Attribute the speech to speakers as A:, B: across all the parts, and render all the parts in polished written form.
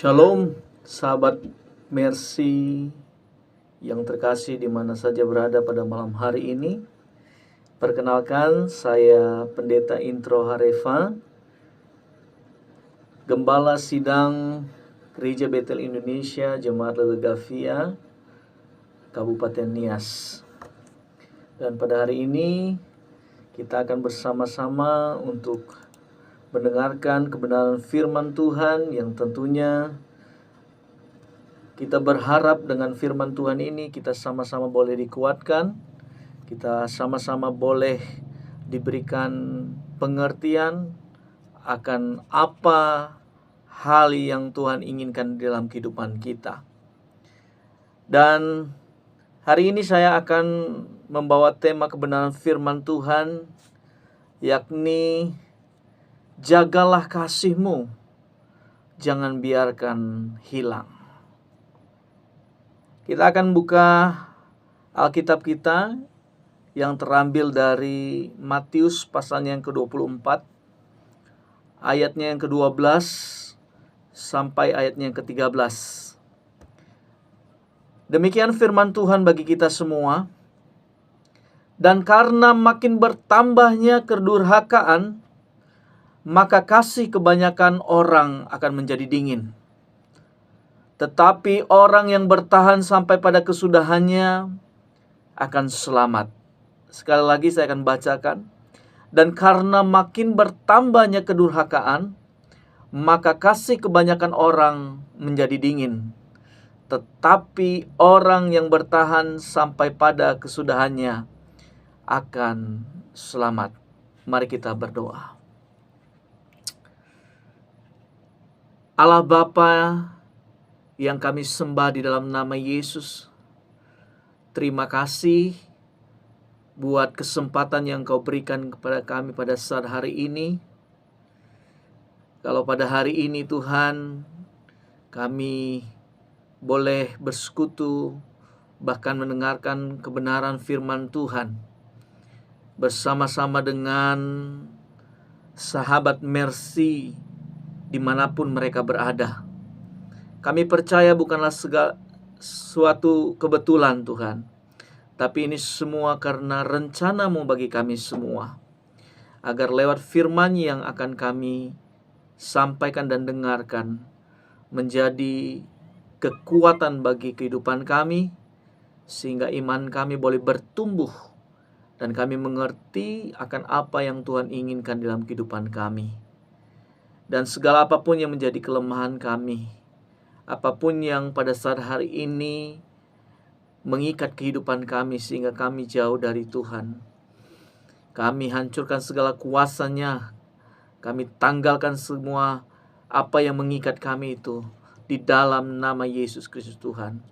A: Shalom, sahabat Mercy yang terkasih di mana saja berada pada malam hari ini. Perkenalkan, saya Pendeta Intro Harefa, Gembala Sidang Gereja Betel Indonesia, Jemaat Lelegavia, Kabupaten Nias. Dan pada hari ini kita akan bersama-sama untuk mendengarkan kebenaran firman Tuhan yang tentunya kita berharap dengan firman Tuhan ini kita sama-sama boleh dikuatkan, kita sama-sama boleh diberikan pengertian akan apa hal yang Tuhan inginkan dalam kehidupan kita. Dan hari ini saya akan membawa tema kebenaran firman Tuhan, yakni jagalah kasih-Mu, jangan biarkan hilang. Kita akan buka Alkitab kita yang terambil dari Matius pasalnya yang ke-24, ayatnya yang ke-12 sampai ayatnya yang ke-13. Demikian firman Tuhan bagi kita semua. Dan karena makin bertambahnya kedurhakaan, maka kasih kebanyakan orang akan menjadi dingin. Tetapi orang yang bertahan sampai pada kesudahannya akan selamat. Sekali lagi saya akan bacakan. Dan karena makin bertambahnya kedurhakaan, maka kasih kebanyakan orang menjadi dingin. Tetapi orang yang bertahan sampai pada kesudahannya akan selamat. Mari kita berdoa. Allah Bapa yang kami sembah di dalam nama Yesus, terima kasih buat kesempatan yang Kau berikan kepada kami pada saat hari ini. Kalau pada hari ini Tuhan, kami boleh bersekutu, bahkan mendengarkan kebenaran firman Tuhan, bersama-sama dengan sahabat Mercy dimanapun mereka berada. Kami percaya bukanlah suatu kebetulan Tuhan, tapi ini semua karena rencana-Mu bagi kami semua, agar lewat firman yang akan kami sampaikan dan dengarkan, menjadi kekuatan bagi kehidupan kami, sehingga iman kami boleh bertumbuh, dan kami mengerti akan apa yang Tuhan inginkan dalam kehidupan kami. Dan segala apapun yang menjadi kelemahan kami, apapun yang pada saat hari ini mengikat kehidupan kami sehingga kami jauh dari Tuhan, kami hancurkan segala kuasanya. Kami tanggalkan semua apa yang mengikat kami itu di dalam nama Yesus Kristus Tuhan.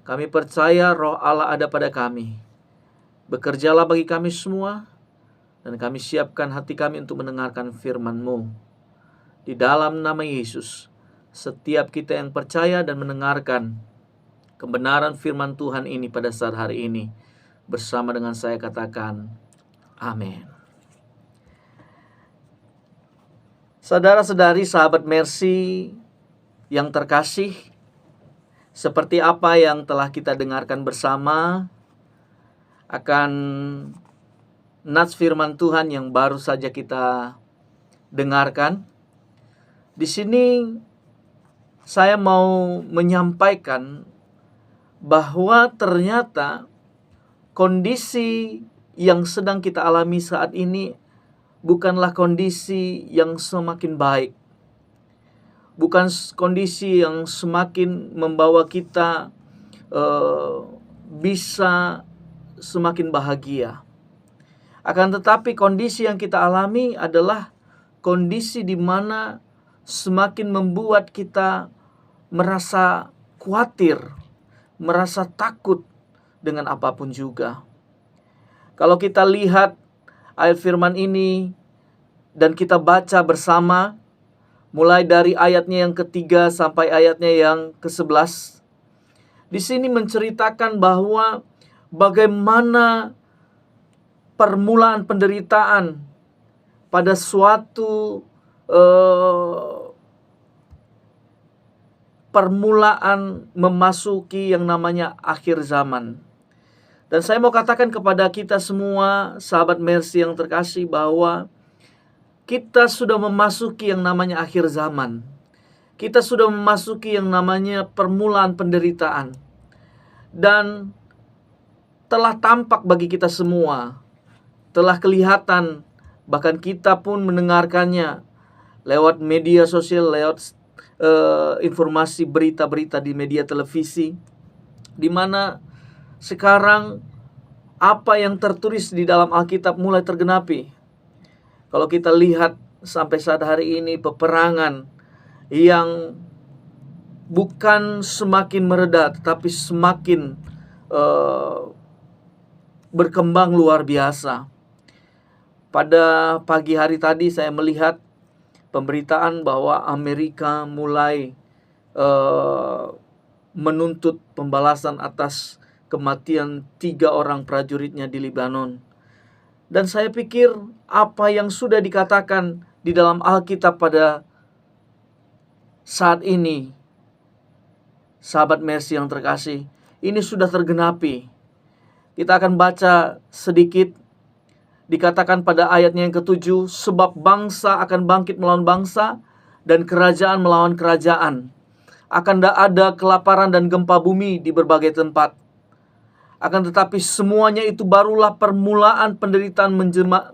A: Kami percaya Roh Allah ada pada kami. Bekerjalah bagi kami semua, dan kami siapkan hati kami untuk mendengarkan firman-Mu. Di dalam nama Yesus, setiap kita yang percaya dan mendengarkan kebenaran firman Tuhan ini pada saat hari ini, bersama dengan saya katakan, amin. Saudara-saudari sahabat Mercy yang terkasih, seperti apa yang telah kita dengarkan bersama akan nats firman Tuhan yang baru saja kita dengarkan. Di sini saya mau menyampaikan bahwa ternyata kondisi yang sedang kita alami saat ini bukanlah kondisi yang semakin baik. Bukan kondisi yang semakin membawa kita bisa semakin bahagia. Akan tetapi kondisi yang kita alami adalah kondisi di mana semakin membuat kita merasa khawatir, merasa takut dengan apapun juga. Kalau kita lihat ayat firman ini dan kita baca bersama, mulai dari ayatnya yang ketiga sampai ayatnya yang ke-11, di sini menceritakan bahwa bagaimana permulaan penderitaan pada suatu permulaan memasuki yang namanya akhir zaman. Dan saya mau katakan kepada kita semua, sahabat Mercy yang terkasih, bahwa kita sudah memasuki yang namanya akhir zaman. Kita sudah memasuki yang namanya permulaan penderitaan. Dan telah tampak bagi kita semua, telah kelihatan, bahkan kita pun mendengarkannya lewat media sosial, lewat informasi berita-berita di media televisi, di mana sekarang apa yang tertulis di dalam Alkitab mulai tergenapi. Kalau kita lihat sampai saat hari ini, peperangan yang bukan semakin mereda, tetapi semakin berkembang luar biasa. Pada pagi hari tadi saya melihat pemberitaan bahwa Amerika mulai menuntut pembalasan atas kematian 3 orang prajuritnya di Lebanon. Dan saya pikir apa yang sudah dikatakan di dalam Alkitab pada saat ini, sahabat Mercy yang terkasih, ini sudah tergenapi. Kita akan baca sedikit. Dikatakan pada ayatnya yang ke-7, sebab bangsa akan bangkit melawan bangsa dan kerajaan melawan kerajaan. Akan ada kelaparan dan gempa bumi di berbagai tempat. Akan tetapi semuanya itu barulah permulaan penderitaan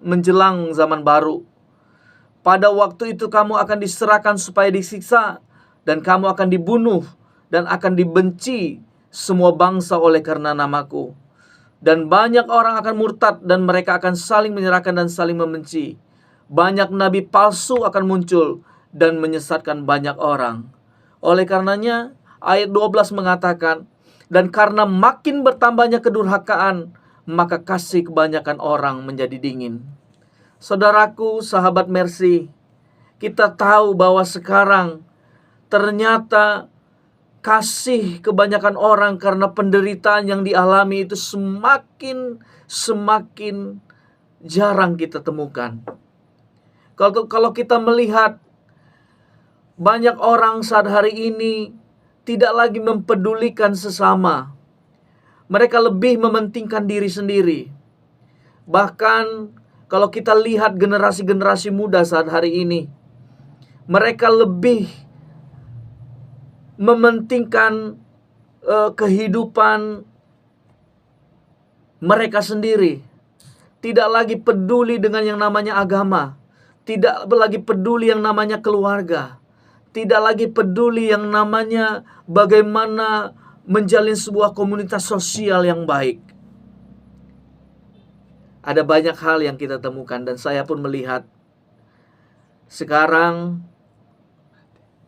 A: menjelang zaman baru. Pada waktu itu kamu akan diserahkan supaya disiksa, dan kamu akan dibunuh, dan akan dibenci semua bangsa oleh karena namaku. Dan banyak orang akan murtad, dan mereka akan saling menyerahkan dan saling membenci. Banyak nabi palsu akan muncul dan menyesatkan banyak orang. Oleh karenanya, ayat 12 mengatakan, dan karena makin bertambahnya kedurhakaan, maka kasih kebanyakan orang menjadi dingin. Saudaraku, sahabat Mercy, kita tahu bahwa sekarang ternyata kasih kebanyakan orang karena penderitaan yang dialami itu semakin jarang kita temukan. Kalau kita melihat banyak orang saat hari ini tidak lagi mempedulikan sesama. Mereka lebih mementingkan diri sendiri. Bahkan kalau kita lihat generasi-generasi muda saat hari ini, mereka lebih mementingkan kehidupan mereka sendiri. Tidak lagi peduli dengan yang namanya agama. Tidak lagi peduli yang namanya keluarga. Tidak lagi peduli yang namanya bagaimana menjalin sebuah komunitas sosial yang baik. Ada banyak hal yang kita temukan, dan saya pun melihat sekarang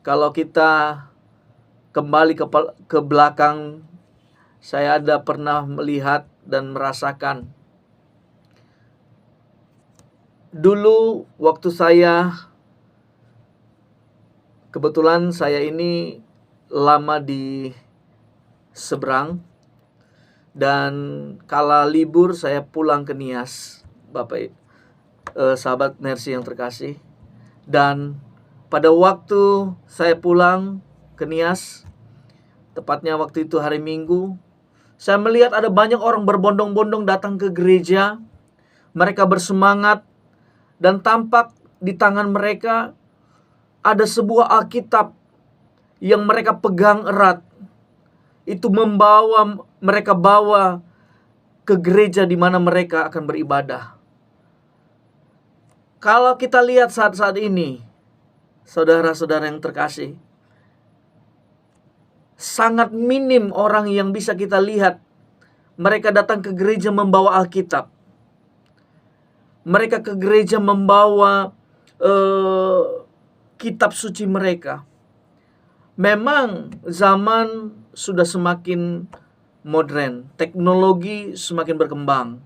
A: kalau kita kembali ke belakang, saya ada pernah melihat dan merasakan. Dulu waktu kebetulan saya ini lama di seberang, dan kala libur saya pulang ke Nias, Bapak sahabat Mercy yang terkasih. Dan pada waktu saya pulang ke Nias, tepatnya waktu itu hari Minggu, saya melihat ada banyak orang berbondong-bondong datang ke gereja. Mereka bersemangat, dan tampak di tangan mereka ada sebuah Alkitab yang mereka pegang erat. Itu mereka bawa ke gereja di mana mereka akan beribadah. Kalau kita lihat saat-saat ini, saudara-saudara yang terkasih, sangat minim orang yang bisa kita lihat mereka datang ke gereja membawa Alkitab. Mereka ke gereja membawa kitab suci mereka. Memang zaman sudah semakin modern, teknologi semakin berkembang.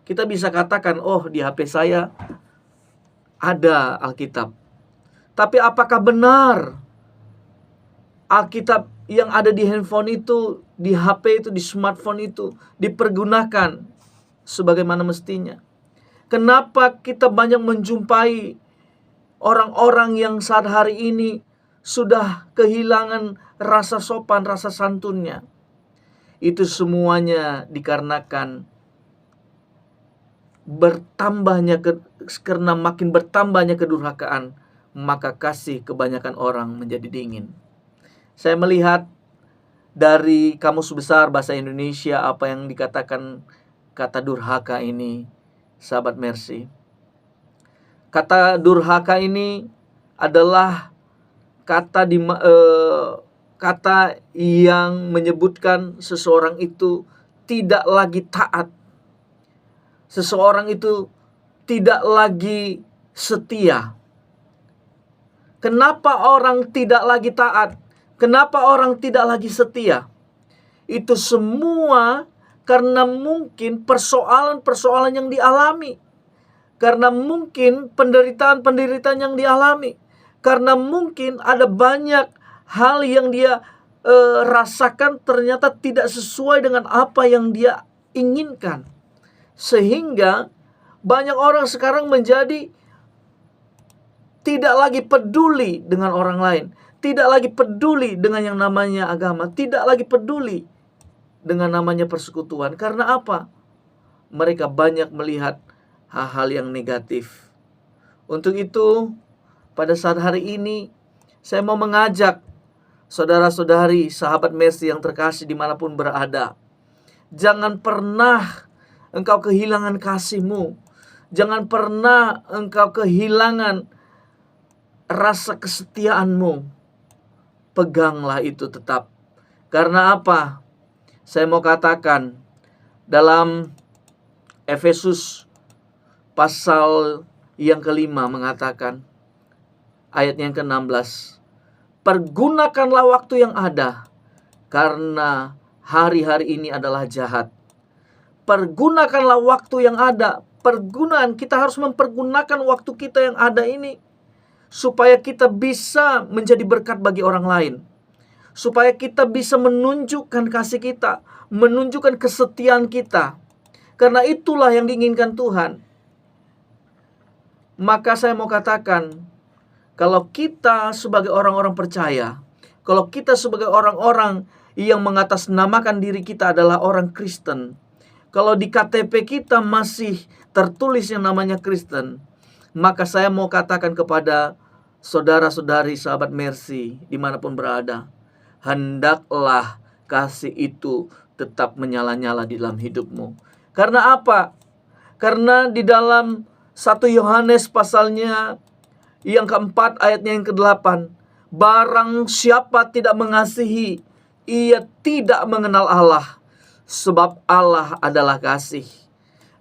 A: Kita bisa katakan, oh di HP saya ada Alkitab. Tapi apakah benar Alkitab yang ada di handphone itu, di HP itu, di smartphone itu dipergunakan sebagaimana mestinya? Kenapa kita banyak menjumpai orang-orang yang saat hari ini sudah kehilangan rasa sopan, rasa santunnya. Itu semuanya dikarenakan karena makin bertambahnya kedurhakaan, maka kasih kebanyakan orang menjadi dingin. Saya melihat dari Kamus Besar Bahasa Indonesia apa yang dikatakan kata durhaka ini, sahabat Mercy. Kata durhaka ini adalah kata yang menyebutkan seseorang itu tidak lagi taat. Seseorang itu tidak lagi setia. Kenapa orang tidak lagi taat? Kenapa orang tidak lagi setia? Itu semua karena mungkin persoalan-persoalan yang dialami. Karena mungkin penderitaan-penderitaan yang dialami. Karena mungkin ada banyak hal yang dia rasakan ternyata tidak sesuai dengan apa yang dia inginkan. Sehingga banyak orang sekarang menjadi tidak lagi peduli dengan orang lain. Tidak lagi peduli dengan yang namanya agama. Tidak lagi peduli dengan namanya persekutuan. Karena apa? Mereka banyak melihat hal-hal yang negatif. Untuk itu, pada saat hari ini, saya mau mengajak saudara-saudari, sahabat Mercy yang terkasih dimanapun berada. Jangan pernah engkau kehilangan kasihmu. Jangan pernah engkau kehilangan rasa kesetiaanmu. Peganglah itu tetap. Karena apa? Saya mau katakan dalam Efesus pasal yang kelima mengatakan, ayat yang ke-16, pergunakanlah waktu yang ada, karena hari-hari ini adalah jahat. Pergunakanlah waktu yang ada. Kita harus mempergunakan waktu kita yang ada ini supaya kita bisa menjadi berkat bagi orang lain. Supaya kita bisa menunjukkan kasih kita, menunjukkan kesetiaan kita. Karena itulah yang diinginkan Tuhan. Maka saya mau katakan, kalau kita sebagai orang-orang percaya, kalau kita sebagai orang-orang yang mengatasnamakan diri kita adalah orang Kristen, kalau di KTP kita masih tertulis yang namanya Kristen, maka saya mau katakan kepada saudara-saudari sahabat Mercy dimanapun berada, hendaklah kasih itu tetap menyala-nyala di dalam hidupmu. Karena apa? Karena di dalam 1 Yohanes pasalnya yang keempat ayatnya yang ke-8, barang siapa tidak mengasihi, ia tidak mengenal Allah, sebab Allah adalah kasih.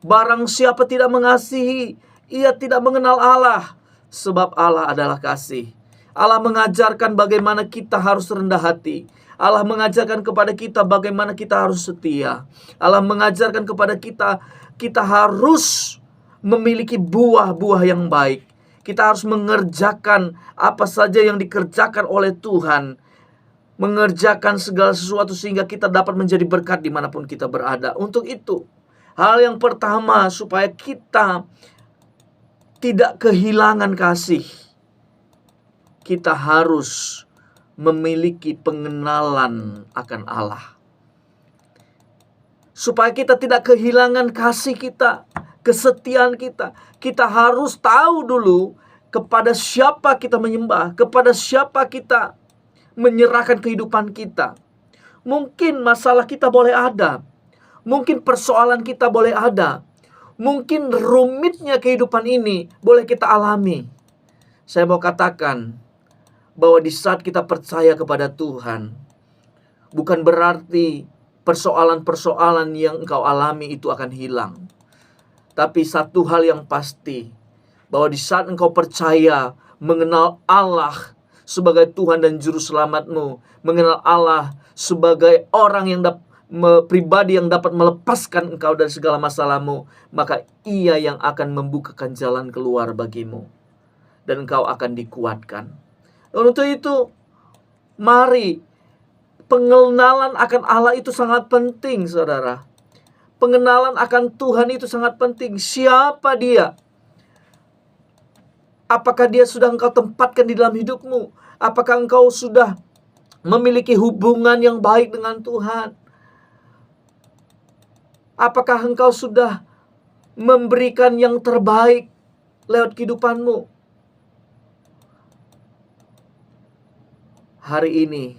A: Barang siapa tidak mengasihi, ia tidak mengenal Allah, sebab Allah adalah kasih. Allah mengajarkan bagaimana kita harus rendah hati. Allah mengajarkan kepada kita bagaimana kita harus setia. Allah mengajarkan kepada kita harus memiliki buah-buah yang baik. Kita harus mengerjakan apa saja yang dikerjakan oleh Tuhan. Mengerjakan segala sesuatu sehingga kita dapat menjadi berkat dimanapun kita berada. Untuk itu, hal yang pertama supaya kita tidak kehilangan kasih, kita harus memiliki pengenalan akan Allah. Supaya kita tidak kehilangan kasih kita, kesetiaan kita, kita harus tahu dulu kepada siapa kita menyembah, kepada siapa kita menyerahkan kehidupan kita. Mungkin masalah kita boleh ada, mungkin persoalan kita boleh ada, mungkin rumitnya kehidupan ini boleh kita alami. Saya mau katakan bahwa di saat kita percaya kepada Tuhan, bukan berarti persoalan-persoalan yang engkau alami itu akan hilang. Tapi satu hal yang pasti, bahwa di saat engkau percaya mengenal Allah sebagai Tuhan dan Juru Selamatmu, mengenal Allah sebagai orang yang pribadi yang dapat melepaskan engkau dari segala masalahmu, maka Ia yang akan membukakan jalan keluar bagimu, dan engkau akan dikuatkan. Untuk itu, mari, pengenalan akan Allah itu sangat penting, saudara. Pengenalan akan Tuhan itu sangat penting. Siapa Dia? Apakah Dia sudah engkau tempatkan di dalam hidupmu? Apakah engkau sudah memiliki hubungan yang baik dengan Tuhan? Apakah engkau sudah memberikan yang terbaik lewat kehidupanmu? Hari ini,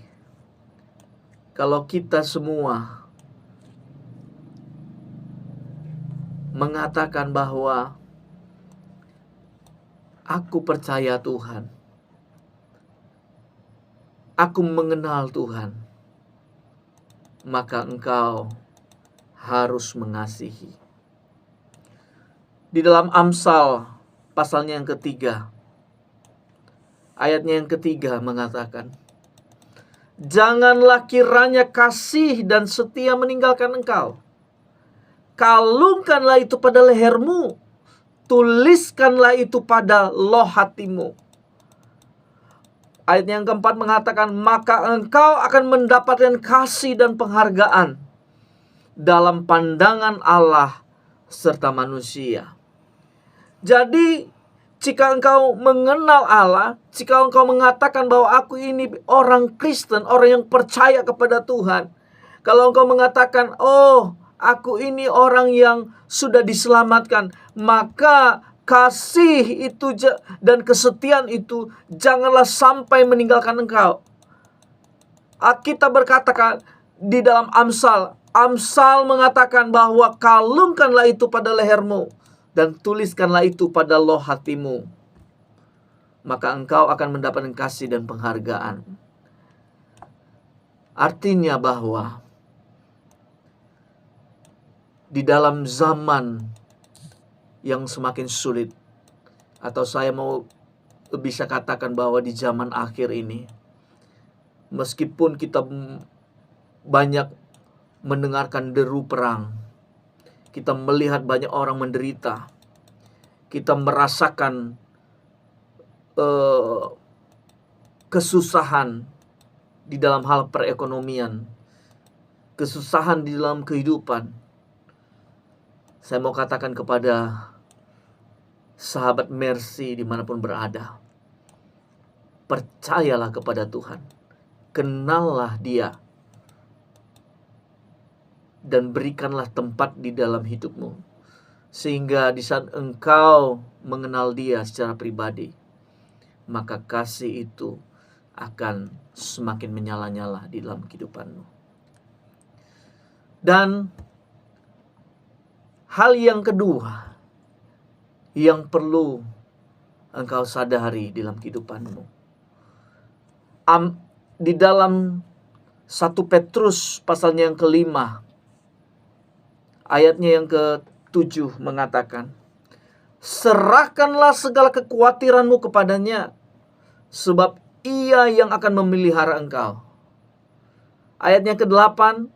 A: kalau kita semua mengatakan bahwa aku percaya Tuhan, aku mengenal Tuhan, maka engkau harus mengasihi. Di dalam Amsal pasalnya yang ketiga, ayatnya yang ketiga mengatakan, janganlah kiranya kasih dan setia meninggalkan engkau. Kalungkanlah itu pada lehermu, tuliskanlah itu pada loh hatimu. Ayat yang keempat mengatakan, maka engkau akan mendapatkan kasih dan penghargaan dalam pandangan Allah serta manusia. Jadi, jika engkau mengenal Allah, jika engkau mengatakan bahwa aku ini orang Kristen, orang yang percaya kepada Tuhan, kalau engkau mengatakan, oh, aku ini orang yang sudah diselamatkan, maka kasih itu dan kesetiaan itu janganlah sampai meninggalkan engkau. Kita berkatakan di dalam Amsal mengatakan bahwa kalungkanlah itu pada lehermu dan tuliskanlah itu pada loh hatimu, maka engkau akan mendapatkan kasih dan penghargaan. Artinya bahwa di dalam zaman yang semakin sulit, atau saya mau bisa katakan bahwa di zaman akhir ini, meskipun kita banyak mendengarkan deru perang, kita melihat banyak orang menderita, kita merasakan kesusahan di dalam hal perekonomian, kesusahan di dalam kehidupan. Saya mau katakan kepada sahabat Mercy dimanapun berada, percayalah kepada Tuhan, kenallah Dia, dan berikanlah tempat di dalam hidupmu, sehingga di saat engkau mengenal Dia secara pribadi, maka kasih itu akan semakin menyala-nyala di dalam kehidupanmu. Dan hal yang kedua yang perlu engkau sadari dalam kehidupanmu, di dalam 1 Petrus pasalnya yang kelima, ayatnya yang ke-7 mengatakan, serahkanlah segala kekhawatiranmu kepadanya, sebab Ia yang akan memelihara engkau. Ayatnya ke-8,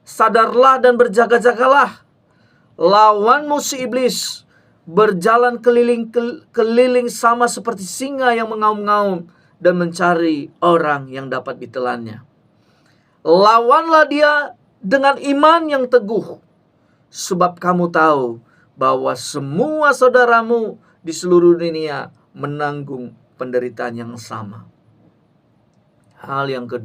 A: sadarlah dan berjaga-jagalah, lawanmu si iblis berjalan keliling sama seperti singa yang mengaum-ngaum dan mencari orang yang dapat ditelannya. Lawanlah dia dengan iman yang teguh, sebab kamu tahu bahwa semua saudaramu di seluruh dunia menanggung penderitaan yang sama. Hal yang kedua,